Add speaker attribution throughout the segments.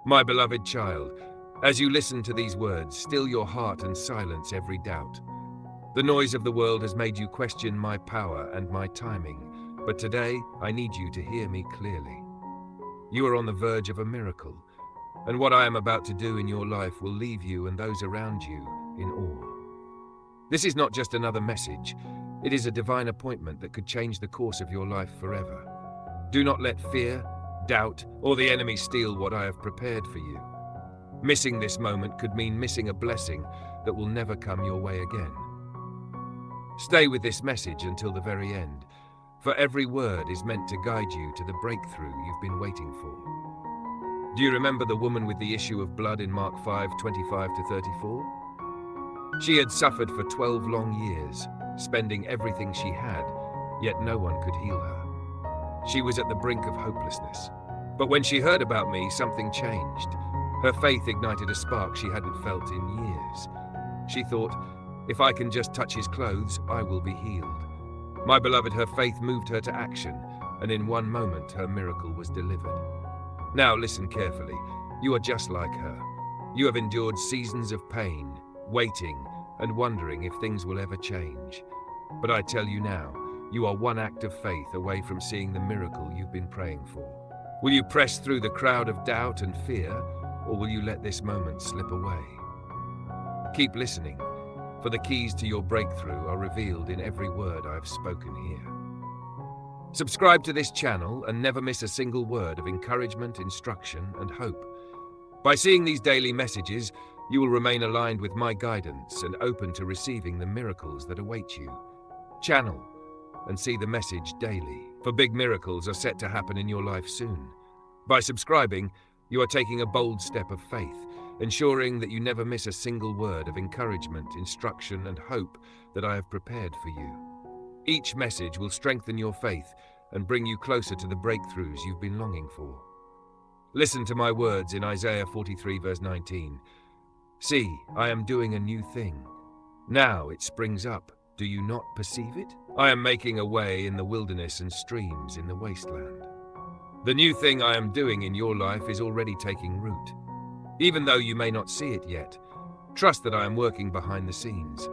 Speaker 1: My beloved child, as you listen to these words, still your heart and silence every doubt. The noise of the world has made you question my power and my timing, but today I need you to hear me clearly. You are on the verge of a miracle, and what I am about to do in your life will leave you and those around you in awe. This is not just another message, it is a divine appointment that could change the course of your life forever. Do not let fear, doubt, or the enemy steal what I have prepared for you. Missing this moment could mean missing a blessing that will never come your way again. Stay with this message until the very end, for every word is meant to guide you to the breakthrough you've been waiting for. Do you remember the woman with the issue of blood in Mark 5:25-34? She had suffered for 12 long years, spending everything she had, yet no one could heal her. She was at the brink of hopelessness. But when she heard about me, something changed. Her faith ignited a spark she hadn't felt in years. She thought, if I can just touch his clothes, I will be healed. My beloved, her faith moved her to action, and in one moment her miracle was delivered. Now listen carefully. You are just like her. You have endured seasons of pain, waiting, and wondering if things will ever change. But I tell you now, you are one act of faith away from seeing the miracle you've been praying for. Will you press through the crowd of doubt and fear, or will you let this moment slip away? Keep listening, for the keys to your breakthrough are revealed in every word I have spoken here. Subscribe to this channel and never miss a single word of encouragement, instruction, and hope. By seeing these daily messages, you will remain aligned with my guidance and open to receiving the miracles that await you. Channel and see the message daily, for big miracles are set to happen in your life soon. By subscribing, you are taking a bold step of faith, ensuring that you never miss a single word of encouragement, instruction, and hope that I have prepared for you. Each message will strengthen your faith and bring you closer to the breakthroughs you've been longing for. Listen to my words in Isaiah 43 verse 19. See, I am doing a new thing. Now it springs up. Do you not perceive it? I am making a way in the wilderness and streams in the wasteland. The new thing I am doing in your life is already taking root. Even though you may not see it yet, trust that I am working behind the scenes.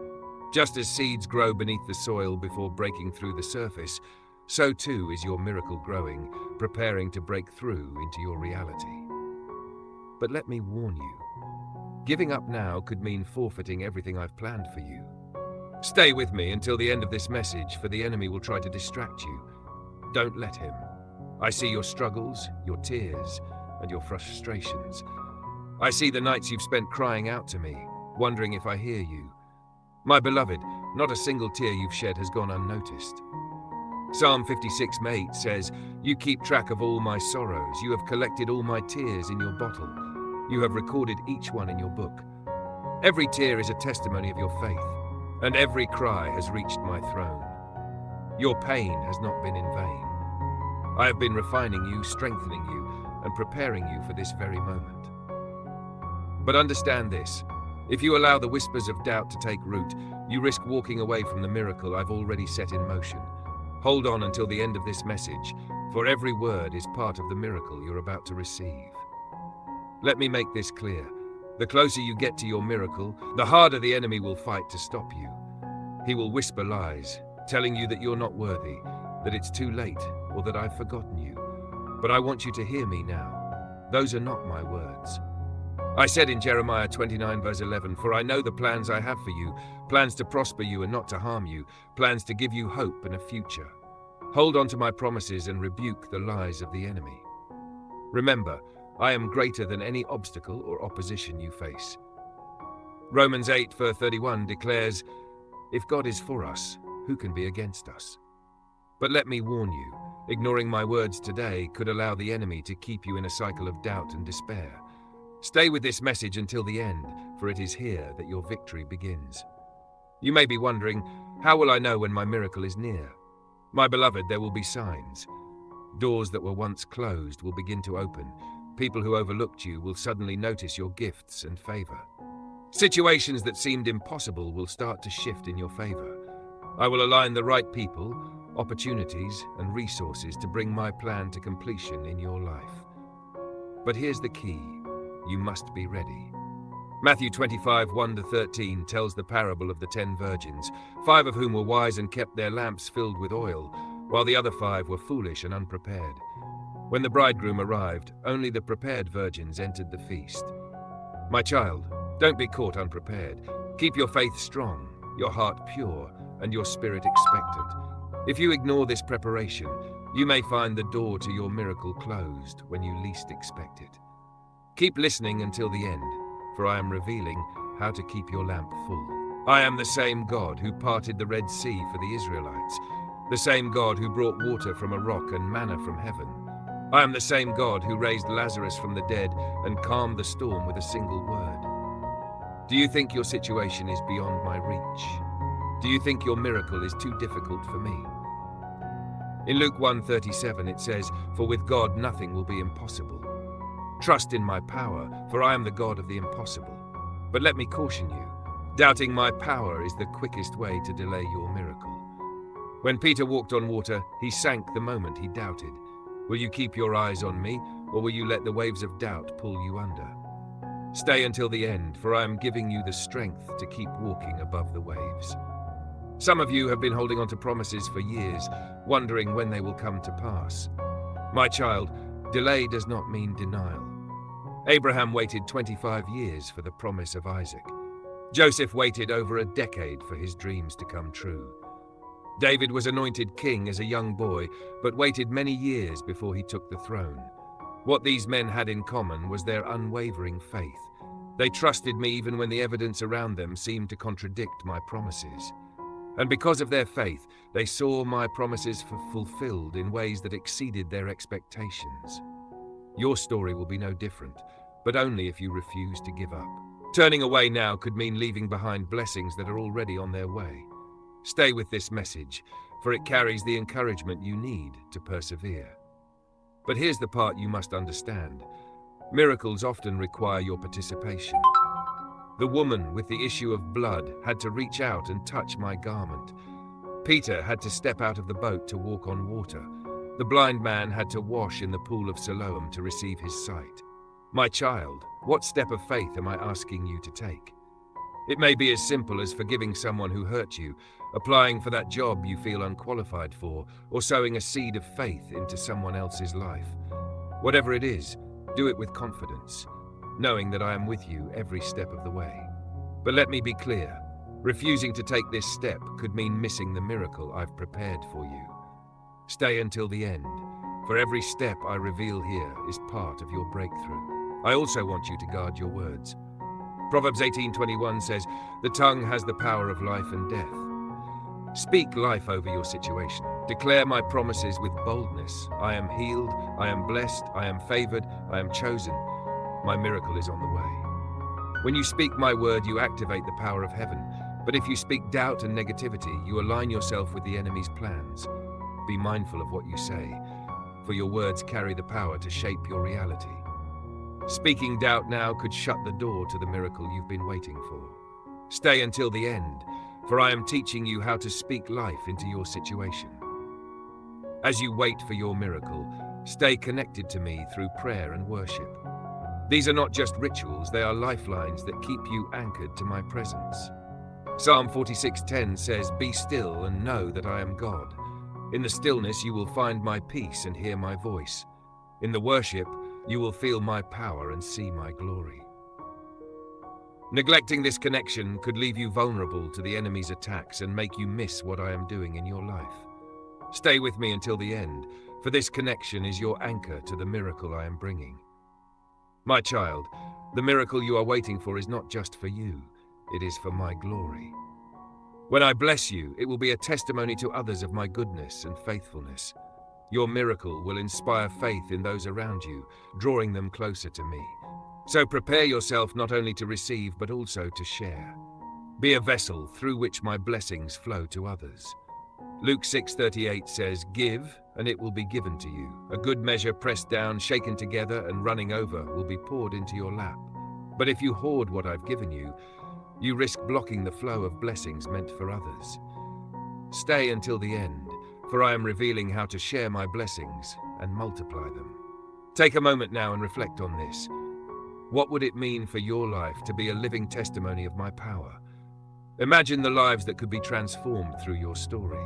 Speaker 1: Just as seeds grow beneath the soil before breaking through the surface, so too is your miracle growing, preparing to break through into your reality. But let me warn you, giving up now could mean forfeiting everything I've planned for you. Stay with me until the end of this message, for the enemy will try to distract you. Don't let him. I see your struggles, your tears, and your frustrations. I see the nights you've spent crying out to me, wondering if I hear you. My beloved, not a single tear you've shed has gone unnoticed. Psalm 56:8 says, You keep track of all my sorrows. You have collected all my tears in your bottle. You have recorded each one in your book. Every tear is a testimony of your faith, and every cry has reached my throne. Your pain has not been in vain. I have been refining you, strengthening you, and preparing you for this very moment. But understand this, if you allow the whispers of doubt to take root, you risk walking away from the miracle I've already set in motion. Hold on until the end of this message, for every word is part of the miracle you're about to receive. Let me make this clear. The closer you get to your miracle, the harder the enemy will fight to stop you. He will whisper lies, telling you that you're not worthy, that it's too late, or that I've forgotten you. But I want you to hear me now. Those are not my words. I said in Jeremiah 29 verse 11, For I know the plans I have for you, plans to prosper you and not to harm you, plans to give you hope and a future. Hold on to my promises and rebuke the lies of the enemy. Remember, I am greater than any obstacle or opposition you face. Romans 8 verse 31 declares, If God is for us, who can be against us? But let me warn you, ignoring my words today could allow the enemy to keep you in a cycle of doubt and despair. Stay with this message until the end, for it is here that your victory begins. You may be wondering, how will I know when my miracle is near? My beloved, there will be signs. Doors that were once closed will begin to open. People who overlooked you will suddenly notice your gifts and favor. Situations that seemed impossible will start to shift in your favor. I will align the right people, opportunities, and resources to bring my plan to completion in your life. But here's the key. you must be ready. Matthew 25, 1-13 tells the parable of the 10 virgins, 5 of whom were wise and kept their lamps filled with oil, while the other 5 were foolish and unprepared. When the bridegroom arrived, only the prepared virgins entered the feast. My child, don't be caught unprepared. Keep your faith strong, your heart pure, and your spirit expectant. If you ignore this preparation, you may find the door to your miracle closed when you least expect it. Keep listening until the end, for I am revealing how to keep your lamp full. I am the same God who parted the Red Sea for the Israelites, the same God who brought water from a rock and manna from heaven. I am the same God who raised Lazarus from the dead and calmed the storm with a single word. Do you think your situation is beyond my reach? Do you think your miracle is too difficult for me? In Luke 1:37 it says, "For with God nothing will be impossible." Trust in my power, for I am the God of the impossible. But let me caution you, doubting my power is the quickest way to delay your miracle. When Peter walked on water, he sank the moment he doubted. Will you keep your eyes on me, or will you let the waves of doubt pull you under? Stay until the end, for I am giving you the strength to keep walking above the waves. Some of you have been holding on to promises for years, wondering when they will come to pass. My child, delay does not mean denial. Abraham waited 25 years for the promise of Isaac. Joseph waited over a decade for his dreams to come true. David was anointed king as a young boy, but waited many years before he took the throne. What these men had in common was their unwavering faith. They trusted me even when the evidence around them seemed to contradict my promises. And because of their faith, they saw my promises fulfilled in ways that exceeded their expectations. Your story will be no different, but only if you refuse to give up. Turning away now could mean leaving behind blessings that are already on their way. Stay with this message, for it carries the encouragement you need to persevere. But here's the part you must understand. Miracles often require your participation. The woman with the issue of blood had to reach out and touch my garment. Peter had to step out of the boat to walk on water. The blind man had to wash in the pool of Siloam to receive his sight. My child, what step of faith am I asking you to take? It may be as simple as forgiving someone who hurt you, applying for that job you feel unqualified for, or sowing a seed of faith into someone else's life. Whatever it is, do it with confidence, knowing that I am with you every step of the way. But let me be clear, refusing to take this step could mean missing the miracle I've prepared for you. Stay until the end, for every step I reveal here is part of your breakthrough. I also want you to guard your words. Proverbs 18:21 says, "The tongue has the power of life and death." Speak life over your situation. Declare my promises with boldness. I am healed, I am blessed, I am favored, I am chosen. My miracle is on the way. When you speak my word, you activate the power of heaven. But if you speak doubt and negativity, you align yourself with the enemy's plans. Be mindful of what you say, for your words carry the power to shape your reality. Speaking doubt now could shut the door to the miracle you've been waiting for. Stay until the end, for I am teaching you how to speak life into your situation. As you wait for your miracle, stay connected to me through prayer and worship. These are not just rituals, they are lifelines that keep you anchored to my presence. Psalm 46:10 says, "Be still and know that I am God. In the stillness you will find my peace and hear my voice. In the worship, you will feel my power and see my glory." Neglecting this connection could leave you vulnerable to the enemy's attacks and make you miss what I am doing in your life. Stay with me until the end, for this connection is your anchor to the miracle I am bringing. My child, the miracle you are waiting for is not just for you, it is for my glory. When I bless you, it will be a testimony to others of my goodness and faithfulness. Your miracle will inspire faith in those around you, drawing them closer to me. So prepare yourself not only to receive, but also to share. Be a vessel through which my blessings flow to others. Luke 6:38 says, "Give, and it will be given to you. A good measure pressed down, shaken together, and running over will be poured into your lap. But if you hoard what I've given you, you risk blocking the flow of blessings meant for others." Stay until the end, for I am revealing how to share my blessings and multiply them. Take a moment now and reflect on this. What would it mean for your life to be a living testimony of my power? Imagine the lives that could be transformed through your story.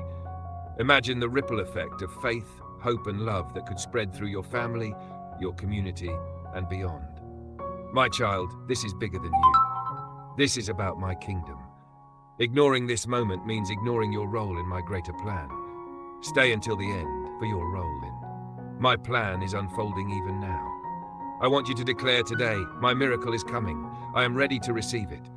Speaker 1: Imagine the ripple effect of faith, hope, and love that could spread through your family, your community, and beyond. My child, this is bigger than you. This is about my kingdom. Ignoring this moment means ignoring your role in my greater plan. Stay until the end for your role in my plan is unfolding even now. I want you to declare today, my miracle is coming. I am ready to receive it.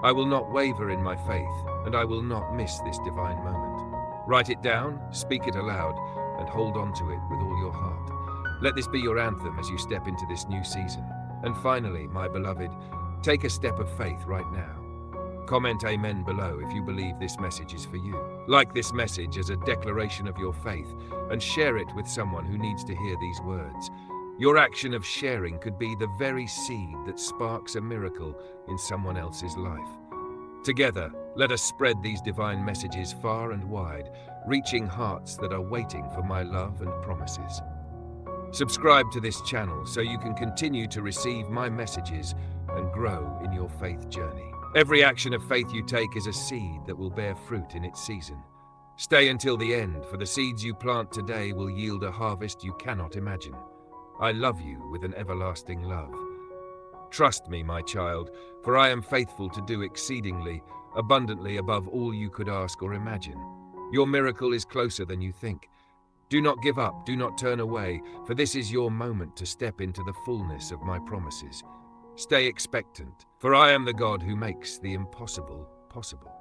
Speaker 1: I will not waver in my faith, and I will not miss this divine moment. Write it down, speak it aloud, and hold on to it with all your heart. Let this be your anthem as you step into this new season. And finally, my beloved, take a step of faith right now. Comment amen below if you believe this message is for you. Like this message as a declaration of your faith and share it with someone who needs to hear these words. Your action of sharing could be the very seed that sparks a miracle in someone else's life. Together, let us spread these divine messages far and wide, reaching hearts that are waiting for my love and promises. Subscribe to this channel so you can continue to receive my messages and grow in your faith journey. Every action of faith you take is a seed that will bear fruit in its season. Stay until the end, for the seeds you plant today will yield a harvest you cannot imagine. I love you with an everlasting love. Trust me, my child, for I am faithful to do exceedingly, abundantly above all you could ask or imagine. Your miracle is closer than you think. Do not give up, do not turn away, for this is your moment to step into the fullness of my promises. Stay expectant, for I am the God who makes the impossible possible.